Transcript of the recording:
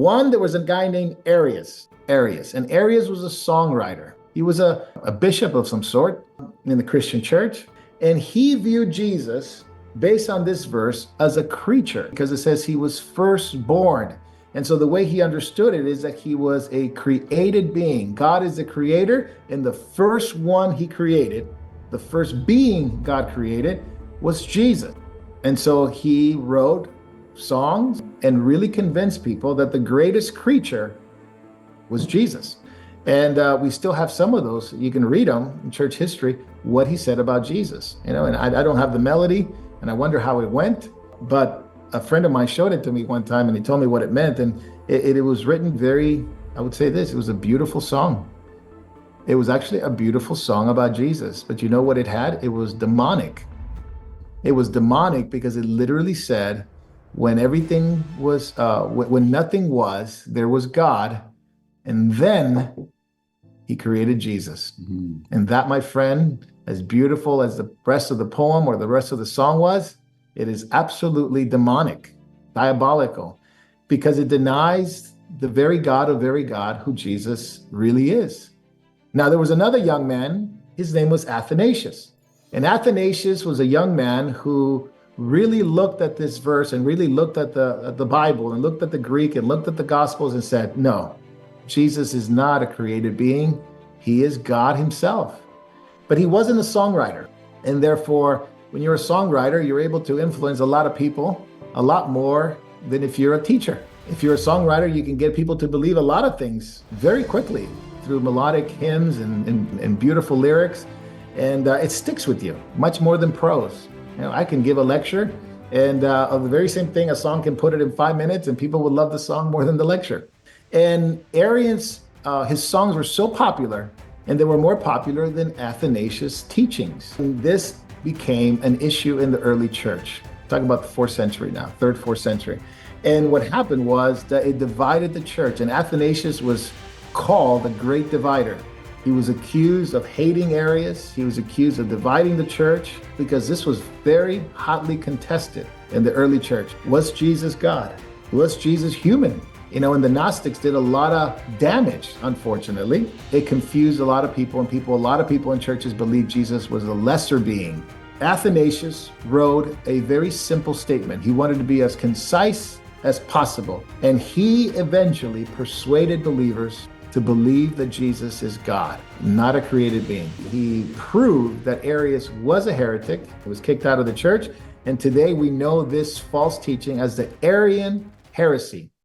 One, there was a guy named Arius, and Arius was a songwriter. He was a bishop of some sort in the Christian church, and he viewed Jesus, based on this verse, as a creature, because it says he was firstborn. And so the way he understood it is that he was a created being. God is the creator, and the first one he created, the first being God created, was Jesus. And so he wrote songs and really convinced people that the greatest creature was Jesus. And we still have some of those. You can read them in church history, what he said about Jesus. And I don't have the melody, and I wonder how it went, but a friend of mine showed it to me one time, and he told me what it meant. And it was written very, I would say this, it was a beautiful song. It was actually a beautiful song about Jesus. But you know what it had? It was demonic. It was demonic because it literally said, when everything was, when nothing was, there was God, and then he created Jesus. Mm-hmm. And that, my friend, as beautiful as the rest of the poem or the rest of the song was, it is absolutely demonic, diabolical, because it denies the very God of very God who Jesus really is. Now, there was another young man, his name was Athanasius. And Athanasius was a young man who really looked at this verse and really looked at the Bible and looked at the Greek and looked at the Gospels and said, no, Jesus is not a created being. He is God himself. But he wasn't a songwriter. And therefore, when you're a songwriter, you're able to influence a lot of people, a lot more than if you're a teacher. If you're a songwriter, you can get people to believe a lot of things very quickly through melodic hymns and beautiful lyrics. And it sticks with you much more than prose. I can give a lecture, and of the very same thing, a song can put it in 5 minutes, and people would love the song more than the lecture. And Arian's, his songs were so popular, and they were more popular than Athanasius' teachings. And this became an issue in the early church. Talking about the 4th century now, 3rd, 4th century. And what happened was that it divided the church, and Athanasius was called the Great Divider. He was accused of hating Arius. He was accused of dividing the church because this was very hotly contested in the early church. Was Jesus God? Was Jesus human? And the Gnostics did a lot of damage, unfortunately. It confused a lot of people, and a lot of people in churches believed Jesus was a lesser being. Athanasius wrote a very simple statement. He wanted to be as concise as possible. And he eventually persuaded believers to believe that Jesus is God, not a created being. He proved that Arius was a heretic. He was kicked out of the church. And today we know this false teaching as the Arian Heresy.